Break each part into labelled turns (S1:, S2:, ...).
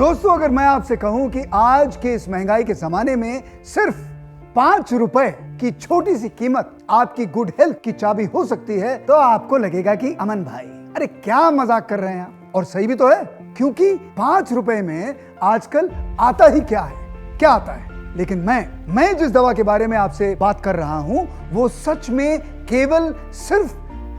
S1: दोस्तों, अगर मैं आपसे कहूं कि आज के इस महंगाई के जमाने में सिर्फ 5 रुपए की छोटी सी कीमत आपकी गुड हेल्थ की चाबी हो सकती है, तो आपको लगेगा कि अमन भाई अरे क्या मजाक कर रहे हैं आप। और सही भी तो है, क्योंकि 5 रुपए में आजकल आता ही क्या है, क्या आता है। लेकिन मैं जिस दवा के बारे में आपसे बात कर रहा हूं वो सच में केवल सिर्फ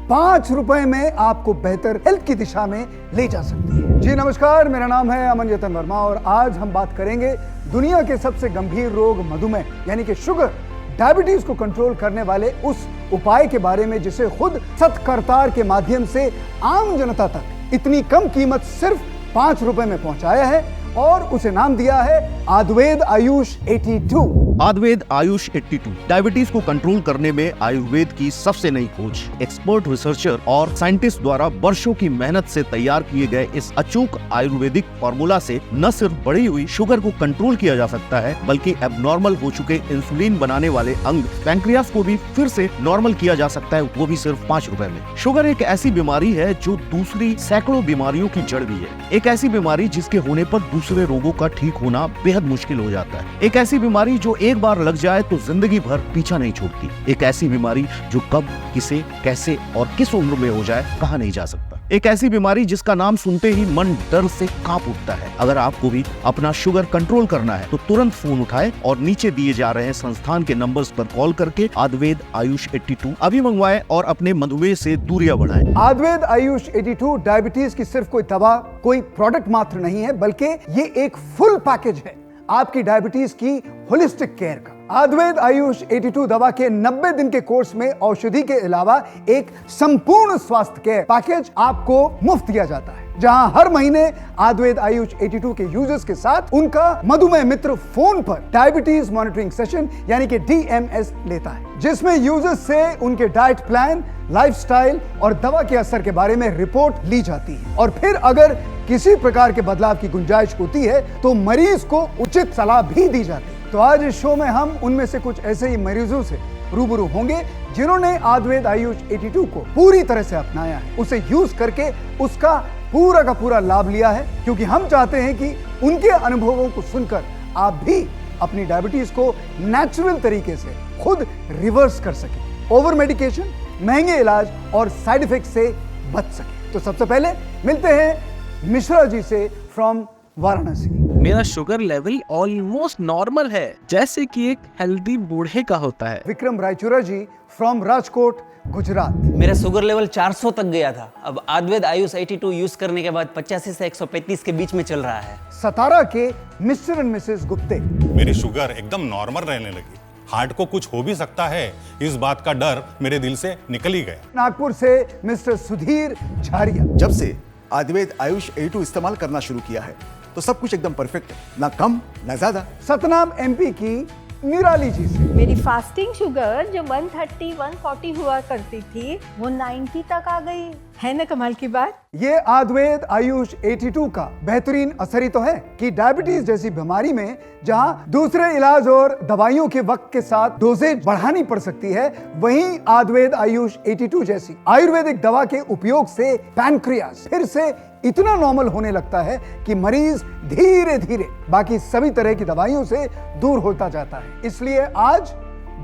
S1: 5 रुपए में आपको बेहतर हेल्थ की दिशा में ले जा सकती है। जी नमस्कार, मेरा नाम है अमन यतन वर्मा और आज हम बात करेंगे दुनिया के सबसे गंभीर रोग मधुमेह यानी कि शुगर, डायबिटीज को कंट्रोल करने वाले उस उपाय के बारे में जिसे खुद सतकरतार के माध्यम से आम जनता तक इतनी कम कीमत सिर्फ 5 रुपए में पहुंचाया है और उसे नाम दिया है आयुर्वेद आयुष 82।
S2: आयुर्वेद आयुष 82 डायबिटीज को कंट्रोल करने में आयुर्वेद की सबसे नई खोज। एक्सपर्ट रिसर्चर और साइंटिस्ट द्वारा वर्षों की मेहनत से तैयार किए गए इस अचूक आयुर्वेदिक फॉर्मूला से न सिर्फ बढ़ी हुई शुगर को कंट्रोल किया जा सकता है, बल्कि एबनॉर्मल हो चुके इंसुलिन बनाने वाले अंग पैंक्रियास को भी फिर से नॉर्मल किया जा सकता है, वो भी सिर्फ 5 रुपए में। शुगर एक ऐसी बीमारी है जो दूसरी सैकड़ों बीमारियों की जड़ भी है। एक ऐसी बीमारी जिसके होने पर दूसरे रोगों का ठीक होना बेहद मुश्किल हो जाता है। एक ऐसी बीमारी जो एक बार लग जाए तो जिंदगी भर पीछा नहीं छोड़ती। एक ऐसी बीमारी जो कब, किसे, कैसे और किस उम्र में हो जाए कहा नहीं जा सकता। एक ऐसी बीमारी जिसका नाम सुनते ही मन डर से कांप उठता है। अगर आपको भी अपना शुगर कंट्रोल करना है तो तुरंत फोन उठाएं और नीचे दिए जा रहे संस्थान के नंबर्स पर कॉल करके आयुर्वेद आयुष 82 अभी मंगवाएं और अपने मधुमेह से दूरियां बढ़ाएं।
S1: आयुर्वेद आयुष 82 डायबिटीज की सिर्फ कोई दवा, कोई प्रोडक्ट मात्र नहीं है, बल्कि ये एक फुल पैकेज है आपकी डायबिटीज की होलिस्टिक केयर का। आयुर्वेद आयुष 82 दवा के 90 दिन के कोर्स में औषधि के अलावा एक संपूर्ण स्वास्थ्य केयर पैकेज आपको मुफ्त दिया जाता है, जहां हर महीने आयुर्वेद आयुष 82 के यूजर्स के साथ उनका मधुमेह मित्र फोन पर डायबिटीज मॉनिटरिंग सेशन यानी कि DMS लेता है, जिसमें यूजर्स से उनके डाइट प्लान, लाइफस्टाइल और दवा के असर के बारे में रिपोर्ट ली जाती है। और फिर अगर किसी प्रकार के बदलाव की गुंजाइश होती है तो मरीज को उचित सलाह भी दी जाती है। तो आज इस शो में हम उनमें से कुछ ऐसे ही मरीजों से रूबरू होंगे जिन्होंने आयुर्वेद आयुष 82 को पूरी तरह से अपनाया है, उसे यूज करके उसका पूरा का पूरा लाभ लिया है, क्योंकि हम चाहते हैं कि उनके अनुभवों को सुनकर आप भी अपनी डायबिटीज को नेचुरल तरीके से खुद रिवर्स कर सकें, ओवर मेडिकेशन, महंगे इलाज और साइड इफेक्ट से बच सके। तो सबसे पहले मिलते हैं मिश्रा जी से फ्रॉम वाराणसी।
S3: मेरा शुगर लेवल ऑलमोस्ट नॉर्मल है, जैसे कि एक हेल्दी बूढ़े का होता है।
S1: विक्रम रायचूरा जी फ्रॉम राजकोट, गुजरात।
S4: मेरा शुगर लेवल 400 तक गया था, अब आयुर्वेद आयुष 82 यूज करने के बाद 85 से 135 के बीच में चल रहा है।
S1: सतारा के मिस्टर एंड मिसेस गुप्ते।
S5: मेरी शुगर एकदम नॉर्मल रहने लगी, हार्ट को कुछ हो भी सकता है इस बात का डर मेरे दिल से निकल ही गया।
S1: नागपुर से मिस्टर सुधीर झारिया।
S6: जब से आयुर्वेद आयुष 82 इस्तेमाल करना शुरू किया है तो सब कुछ एकदम परफेक्ट है, ना कम ना ज्यादा।
S1: सतनाम MP की निराली जी से।
S7: मेरी फास्टिंग शुगर जो 130 140 हुआ करती थी वो 90 तक आ गई है ना, कमाल की बात।
S1: ये आयुर्वेद आयुष 82 का बेहतरीन असर ही तो है कि डायबिटीज जैसी बीमारी में जहां दूसरे इलाज और दवाइयों के वक्त के साथ डोजेज बढ़ानी पड़ सकती है, वहीं आयुर्वेद आयुष 82 जैसी आयुर्वेदिक दवा के उपयोग से पैंक्रियास फिर से इतना नॉर्मल होने लगता है कि मरीज धीरे धीरे बाकी सभी तरह की दवाइयों से दूर होता जाता है। इसलिए आज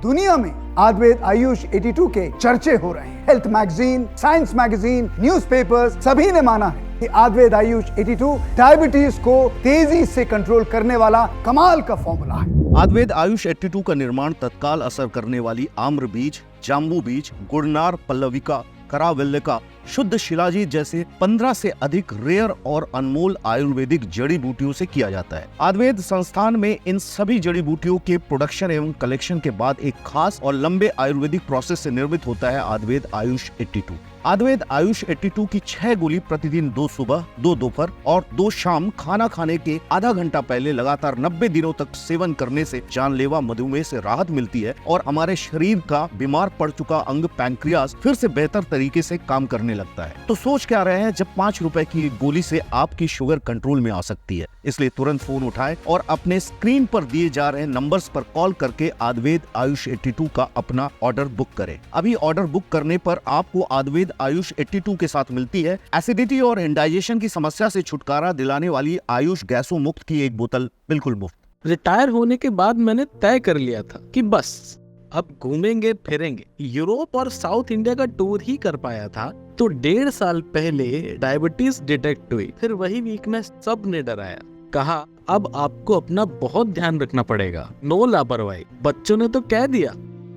S1: दुनिया में आयुर्वेद आयुष 82 के चर्चे हो रहे हैं। Health magazine, science magazine, newspapers सभी ने माना है कि आयुर्वेद आयुष 82 डायबिटीज को तेजी से कंट्रोल करने वाला कमाल का फॉर्मूला है।
S2: आयुर्वेद आयुष 82 का निर्माण तत्काल असर करने वाली आम्र बीज, जाम्बू बीज, गुड़नार, पल्लविका, करावेल्लिका, शुद्ध शिलाजीत जैसे 15 से अधिक रेयर और अनमोल आयुर्वेदिक जड़ी बूटियों से किया जाता है। आयुर्वेद संस्थान में इन सभी जड़ी बूटियों के प्रोडक्शन एवं कलेक्शन के बाद एक खास और लंबे आयुर्वेदिक प्रोसेस से निर्मित होता है आयुर्वेद आयुष 82। आयुर्वेद आयुष 82 की 6 गोली प्रतिदिन 2 सुबह, 2 दोपहर और 2 शाम खाना खाने के आधा घंटा पहले लगातार 90 दिनों तक सेवन करने से जानलेवा मधुमेह से राहत मिलती है और हमारे शरीर का बीमार पड़ चुका अंग पैंक्रियास फिर से बेहतर तरीके से काम करने लगता है। तो सोच क्या रहे हैं जब 5 रुपए की एक गोली से आपकी शुगर कंट्रोल में आ सकती है। इसलिए तुरंत फोन उठाएं और अपने स्क्रीन पर दिए जा रहे नंबर्स पर कॉल करके आयुर्वेद आयुष 82 का अपना ऑर्डर बुक करें। अभी ऑर्डर बुक करने पर आपको आयुर्वेद आयुष 82 के साथ मिलती है एसिडिटी और इंडाइजेशन की समस्या से छुटकारा दिलाने वाली आयुष गैसों मुक्त की एक बोतल बिल्कुल मुफ्त।
S3: रिटायर होने के बाद मैंने तय कर लिया था कि बस अब घूमेंगे फिरेंगे। यूरोप और साउथ इंडिया का टूर ही कर पाया था तो 1.5 साल पहले डायबिटीज डिटेक्ट हुई। फिर वही वीकनेस सब ने डराया, कहा अब आपको अपना बहुत ध्यान रखना पड़ेगा, नो लापरवाही। बच्चों ने तो कह दिया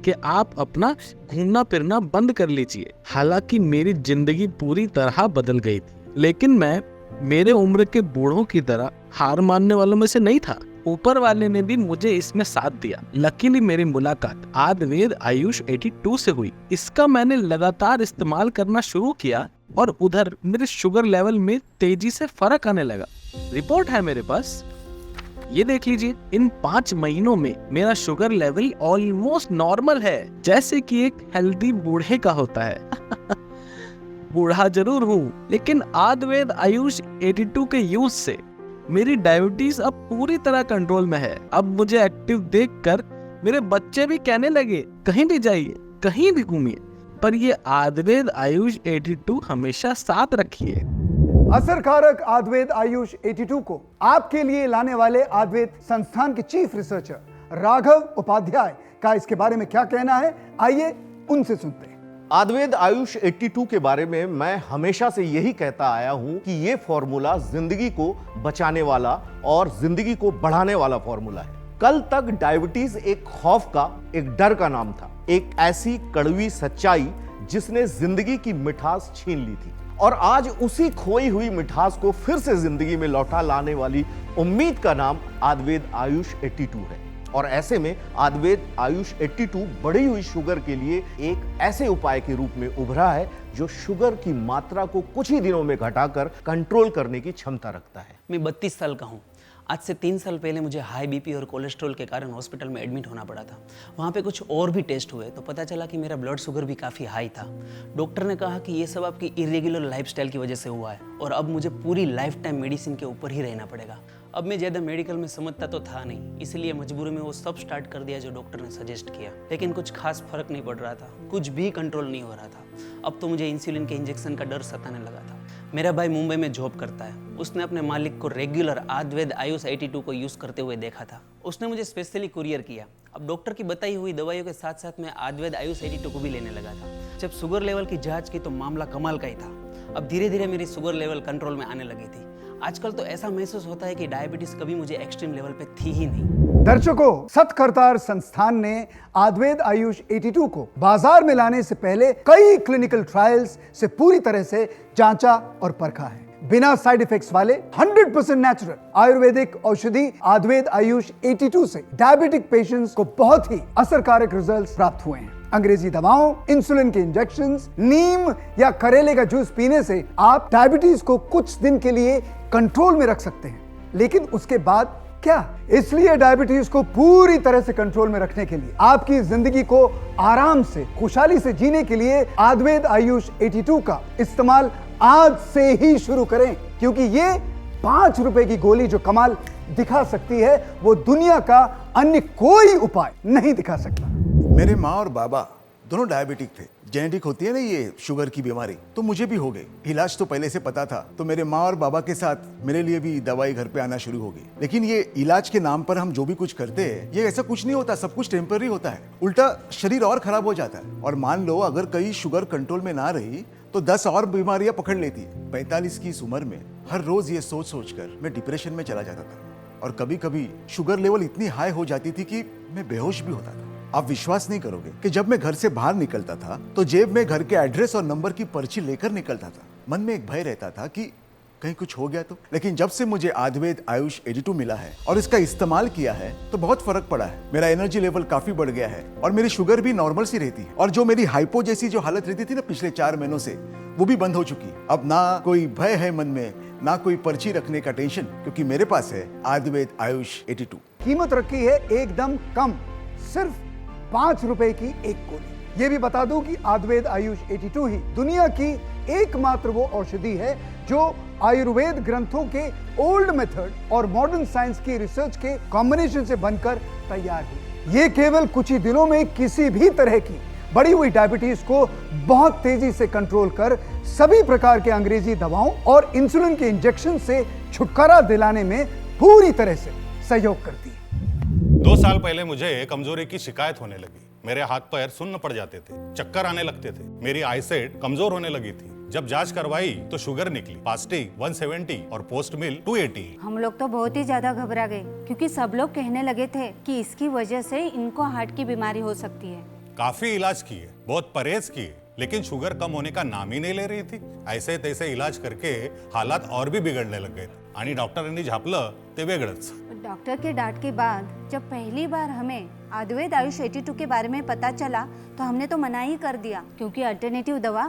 S3: कि आप अपना घूमना फिरना बंद कर लीजिए। हालांकि मेरी जिंदगी पूरी तरह बदल गई थी, लेकिन मैं मेरे उम्र के बूढ़ों की तरह हार मानने वालों में से नहीं था। ऊपर वाले ने भी मुझे इसमें साथ दिया। लकीली मेरी मुलाकात आयुर्वेद आयुष 82 से हुई। इसका मैंने लगातार इस्तेमाल करना शुरू किया और उधर मेरे शुगर लेवल में तेजी से फर्क आने लगा। रिपोर्ट है मेरे पास, ये देख लीजिए। इन 5 महीनों में मेरा शुगर लेवल ऑलमोस्ट नॉर्मल है, जैसे कि एक हेल्दी बूढ़े का होता है। बूढ़ा जरूर हूँ, लेकिन आयुर्वेद आयुष 82 के यूज से मेरी डायबिटीज अब पूरी तरह कंट्रोल में है। अब मुझे एक्टिव देखकर मेरे बच्चे भी कहने लगे कहीं भी जाइए, कहीं भी घूमिए, पर ये आयुर्वेद आयुष 82 हमेशा साथ रखिए।
S1: असरकारक आयुर्वेद आयुष 82 को आपके लिए लाने वाले आयुर्वेद संस्थान के चीफ रिसर्चर राघव उपाध्याय का इसके बारे में क्या कहना है, आइए उनसे सुनते हैं।
S2: आयुर्वेद आयुष 82 के बारे में मैं हमेशा से यही कहता आया हूं कि ये फॉर्मूला जिंदगी को बचाने वाला और जिंदगी को बढ़ाने वाला फॉर्मूला है। कल तक डायबिटीज एक खौफ का, एक डर का नाम था, एक ऐसी कड़वी सच्चाई जिसने जिंदगी की मिठास छीन ली थी, और आज उसी खोई हुई मिठास को फिर से जिंदगी में लौटा लाने वाली उम्मीद का नाम आयुर्वेद आयुष 82 है। और ऐसे में आयुर्वेद आयुष 82 बढ़ी हुई शुगर के लिए एक ऐसे उपाय के रूप में उभरा है जो शुगर की मात्रा को कुछ ही दिनों में घटाकर कंट्रोल करने की क्षमता रखता है।
S4: मैं 32 साल का हूँ। आज से 3 साल पहले मुझे हाई बीपी और कोलेस्ट्रॉल के कारण हॉस्पिटल में एडमिट होना पड़ा था। वहाँ पे कुछ और भी टेस्ट हुए तो पता चला कि मेरा ब्लड शुगर भी काफ़ी हाई था। डॉक्टर ने कहा कि ये सब आपकी इरेगुलर लाइफस्टाइल की वजह से हुआ है और अब मुझे पूरी लाइफ टाइम मेडिसिन के ऊपर ही रहना पड़ेगा। अब मैं ज़्यादा मेडिकल में समझता तो था नहीं, इसलिए मजबूरी में वो सब स्टार्ट कर दिया जो डॉक्टर ने सजेस्ट किया, लेकिन कुछ खास फर्क नहीं पड़ रहा था, कुछ भी कंट्रोल नहीं हो रहा था। अब तो मुझे इंसुलिन के इंजेक्शन का डर सताने लगा था। मेरा भाई मुंबई में जॉब करता है, उसने अपने मालिक को रेगुलर आयुर्वेद आयुष 82 को यूज़ करते हुए देखा था। उसने मुझे स्पेशली कुरियर किया। अब डॉक्टर की बताई हुई दवाइयों के साथ साथ मैं आयुर्वेद आयुष 82 को भी लेने लगा था। जब शुगर लेवल की जांच की तो मामला कमाल का ही था। अब धीरे धीरे मेरी शुगर लेवल कंट्रोल में आने लगी थी। आजकल तो ऐसा महसूस होता है कि डायबिटीज कभी मुझे एक्सट्रीम लेवल पे थी ही नहीं।
S1: दर्शकों, सतकरतार संस्थान ने आयुर्वेद आयुष 82 को बाजार में लाने से पहले कई क्लिनिकल ट्रायल्स से पूरी तरह से जांचा और परखा है। बिना साइड इफेक्ट्स वाले 100% नेचुरल आयुर्वेदिक औषधि आयुर्वेद आयुष 82 से डायबिटिक पेशेंट्स को बहुत ही असरकारक रिजल्ट्स प्राप्त हुए हैं। अंग्रेजी दवाओं, इंसुलिन के इंजेक्शंस, नीम या करेले का जूस पीने से आप डायबिटीज को कुछ दिन के लिए कंट्रोल में रख सकते हैं, लेकिन उसके बाद क्या? इसलिए डायबिटीज को पूरी तरह से कंट्रोल में रखने के लिए, आपकी जिंदगी को आराम से, खुशहाली से जीने के लिए आयुर्वेद आयुष 82 का इस्तेमाल आज से ही शुरू करें, क्योंकि ये 5 रुपए की गोली जो कमाल दिखा सकती है वो दुनिया का अन्य कोई उपाय नहीं दिखा सकता।
S6: मेरे माँ और बाबा दोनों डायबिटिक थे। जेनेटिक होती है ना ये शुगर की बीमारी, तो मुझे भी हो गई। इलाज तो पहले से पता था, तो मेरे माँ और बाबा के साथ मेरे लिए भी दवाई घर पे आना शुरू हो गई। लेकिन ये इलाज के नाम पर हम जो भी कुछ करते हैं, ये ऐसा कुछ नहीं होता, सब कुछ टेम्पररी होता है। उल्टा शरीर और खराब हो जाता है। और मान लो अगर कहीं शुगर कंट्रोल में ना रही तो 10 और बीमारियां पकड़ लेती। 45 की इस उम्र में हर रोज ये सोच कर मैं डिप्रेशन में चला जाता था, और कभी कभी शुगर लेवल इतनी हाई हो जाती थी कि मैं बेहोश भी होता था। आप विश्वास नहीं करोगे कि जब मैं घर से बाहर निकलता था तो जेब में घर के एड्रेस और नंबर की पर्ची लेकर निकलता था। मन में एक भय रहता था कि कहीं कुछ हो गया तो। लेकिन जब से मुझे आयुर्वेद आयुष 82 मिला है और इसका इस्तेमाल किया है तो बहुत फर्क पड़ा है। मेरा एनर्जी लेवल काफी बढ़ गया है और मेरी शुगर भी नॉर्मल सी रहती है, और जो मेरी हाइपो जैसी जो हालत रहती थी ना पिछले 4 महीनों से, वो भी बंद हो चुकी है। अब ना कोई भय है मन में, ना कोई पर्ची रखने का टेंशन, क्योंकि मेरे पास है आयुर्वेद आयुष 82।
S1: कीमत रखी है एकदम कम, सिर्फ 5 रुपए की एक गोली। ये भी बता दूं कि आयुर्वेद आयुष 82 ही दुनिया की एकमात्र वो औषधि है जो आयुर्वेद ग्रंथों के ओल्ड मेथड और मॉडर्न साइंस की रिसर्च के कॉम्बिनेशन से बनकर तैयार हुई। ये केवल कुछ ही दिनों में किसी भी तरह की बढ़ी हुई डायबिटीज को बहुत तेजी से कंट्रोल कर सभी प्रकार के अंग्रेजी दवाओं और इंसुलिन के इंजेक्शन से छुटकारा दिलाने में पूरी तरह से सहयोग करती है।
S5: 2 साल पहले मुझे कमजोरी की शिकायत होने लगी। मेरे हाथ पैर सुन्न पड़ जाते थे, चक्कर आने लगते थे, मेरी आईसाइट कमजोर होने लगी थी। जब जांच करवाई तो शुगर निकली, फास्टिंग 170 और पोस्ट मिल 280।
S8: हम लोग तो बहुत ही ज्यादा घबरा गए क्योंकि सब लोग कहने लगे थे कि इसकी वजह से इनको हार्ट की बीमारी हो सकती है।
S5: काफी इलाज किए, बहुत परहेज किए, लेकिन शुगर कम होने का नाम ही नहीं ले रही थी। ऐसे तैसे इलाज करके हालात और भी बिगड़ने लग गए आणि डॉक्टरांनी झापलं ते वेगळंच।
S8: डॉक्टर के डांट के बाद जब पहली बार हमें आयुर्वेद आयुष 82 के बारे में पता चला तो हमने तो मना ही कर दिया क्योंकि अल्टरनेटिव दवा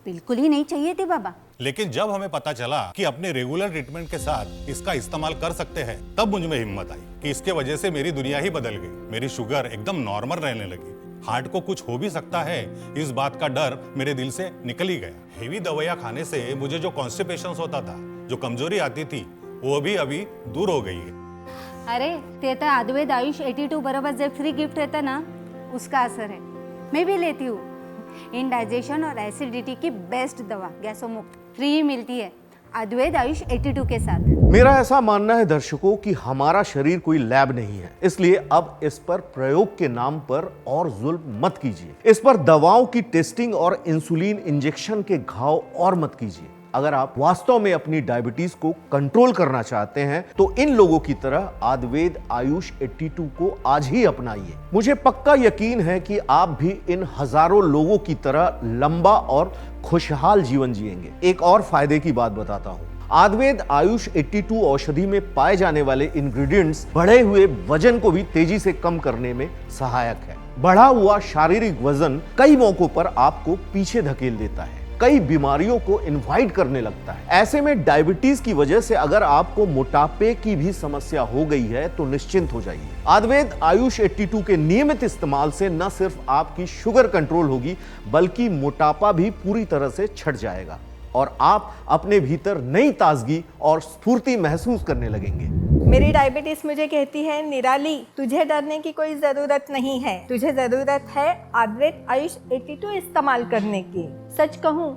S8: बिल्कुल ही नहीं चाहिए थी बाबा।
S5: लेकिन जब हमें पता चला कि अपने रेगुलर ट्रीटमेंट के साथ इसका इस्तेमाल कर सकते हैं, तब मुझ में हिम्मत आई कि इसके वजह से मेरी दुनिया ही बदल गई। मेरी शुगर एकदम नॉर्मल रहने लगी। हार्ट को कुछ हो भी सकता है, इस बात का डर मेरे दिल से निकल ही गया। हेवी दवाइयाँ खाने से मुझे जो कॉन्स्टिपेशन होता था, जो कमजोरी आती थी, वो भी अभी दूर हो गई है।
S8: अरे ते तर आयुर्वेद आयुष 82 बरोबर जे फ्री गिफ्ट रहता ना, उसका असर है। मैं भी लेती हूँ। इंडाइजेशन और एसिडिटी की बेस्ट दवा गैसोमुक्त फ्री ही मिलती है आयुर्वेद आयुष 82 के साथ।
S2: मेरा ऐसा मानना है दर्शकों कि हमारा शरीर कोई लैब नहीं है, इसलिए अब इस पर प्रयोग के नाम पर और जुल्म मत कीजिए। इस पर दवाओं की टेस्टिंग और इंसुलिन इंजेक्शन के घाव और मत कीजिए। अगर आप वास्तव में अपनी डायबिटीज को कंट्रोल करना चाहते हैं तो इन लोगों की तरह आयुर्वेद आयुष 82 को आज ही अपनाइए। मुझे पक्का यकीन है कि आप भी इन हजारों लोगों की तरह लंबा और खुशहाल जीवन जिएंगे। एक और फायदे की बात बताता हूं। आयुर्वेद आयुष 82 औषधि में पाए जाने वाले इंग्रेडिएंट्स बढ़े हुए वजन को भी तेजी से कम करने में सहायक है। बढ़ा हुआ शारीरिक वजन कई मौकों पर आपको पीछे धकेल देता है, कई बीमारियों को इनवाइट करने लगता है। ऐसे में डायबिटीज की वजह से अगर आपको मोटापे की भी समस्या हो गई है तो निश्चिंत हो जाइए। आयुर्वेद आयुष 82 के नियमित इस्तेमाल से न सिर्फ आपकी शुगर कंट्रोल होगी बल्कि मोटापा भी पूरी तरह से छट जाएगा और आप अपने भीतर नई ताजगी और स्फूर्ति महसूस करने लगेंगे।
S7: मेरी डायबिटीज मुझे कहती है, निराली तुझे डरने की कोई जरूरत नहीं है, तुझे जरूरत है आयुर्वेद आयुष 82 इस्तेमाल करने की। सच कहूँ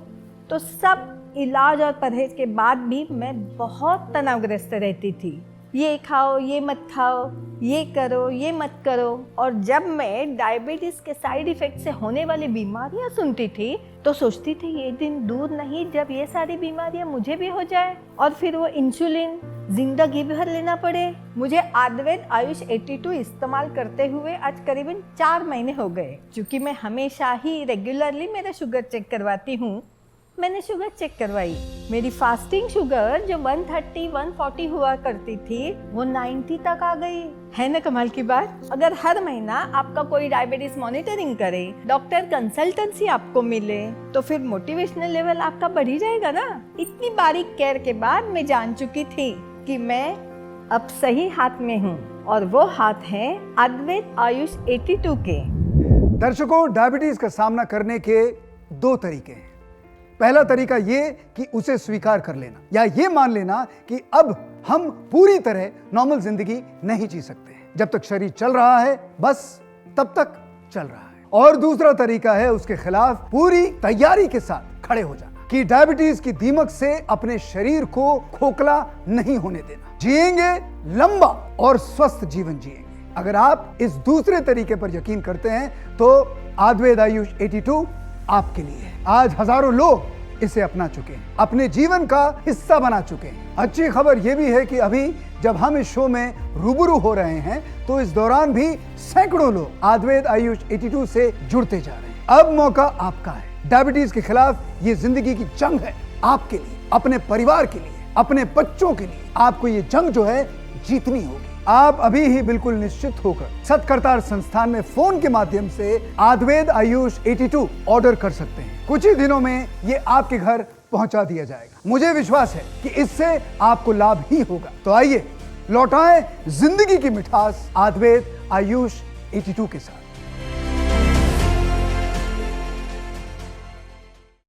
S7: तो सब इलाज और परहेज के बाद भी मैं बहुत तनावग्रस्त रहती थी। ये खाओ, ये मत खाओ, ये करो, ये मत करो। और जब मैं डायबिटीज़ के साइड इफ़ेक्ट से होने वाली बीमारियां सुनती थी तो सोचती थी ये दिन दूर नहीं जब ये सारी बीमारियां मुझे भी हो जाए और फिर वो इंसुलिन जिंदगी भर लेना पड़े। मुझे आयुर्वेद आयुष 82 इस्तेमाल करते हुए आज करीबन 4 महीने हो गए। क्योंकि मैं हमेशा ही रेगुलरली मेरा शुगर चेक करवाती हूँ, मैंने शुगर चेक करवाई। मेरी फास्टिंग शुगर जो 130-140 हुआ करती थी वो 90 तक आ गई। है ना कमाल की बात। अगर हर महीना आपका कोई डायबिटीज मॉनिटरिंग करे, डॉक्टर कंसल्टेंसी आपको मिले तो फिर मोटिवेशनल लेवल आपका बढ़ ही जाएगा ना। इतनी बारीक केयर के बाद मैं जान चुकी थी कि मैं अब सही हाथ में हूँ और वो हाथ है आयुर्वेद आयुष 82 के।
S1: दर्शकों, डायबिटीज का सामना करने के 2 तरीके हैं। पहला तरीका ये कि उसे स्वीकार कर लेना या ये मान लेना कि अब हम पूरी तरह नॉर्मल जिंदगी नहीं जी सकते। जब तक शरीर चल रहा है बस तब तक चल रहा है। और दूसरा तरीका है उसके खिलाफ पूरी तैयारी के साथ खड़े हो जाना कि डायबिटीज की दीमक से अपने शरीर को खोखला नहीं होने देना। जिएंगे लंबा और स्वस्थ जीवन जिएंगे। अगर आप इस दूसरे तरीके पर यकीन करते हैं तो आयुर्वेद आयुष 82 आपके लिए है। आज हजारों लोग इसे अपना चुके हैं, अपने जीवन का हिस्सा बना चुके हैं। अच्छी खबर यह भी है कि अभी जब हम इस शो में रूबरू हो रहे हैं तो इस दौरान भी सैकड़ों लोग आयुर्वेद आयुष 82 से जुड़ते जा रहे हैं। अब मौका आपका है। डायबिटीज के खिलाफ ये जिंदगी की जंग है, आपके लिए, अपने परिवार के लिए, अपने बच्चों के लिए। आपको ये जंग जो है जीतनी होगी। आप अभी ही बिल्कुल निश्चित होकर सत्करतार संस्थान में फोन के माध्यम से आयुर्वेद आयुष 82 ऑर्डर कर सकते हैं। कुछ ही दिनों में ये आपके घर पहुंचा दिया जाएगा। मुझे विश्वास है कि इससे आपको लाभ ही होगा। तो आइए लौटाएं जिंदगी की मिठास आयुर्वेद आयुष 82 के साथ।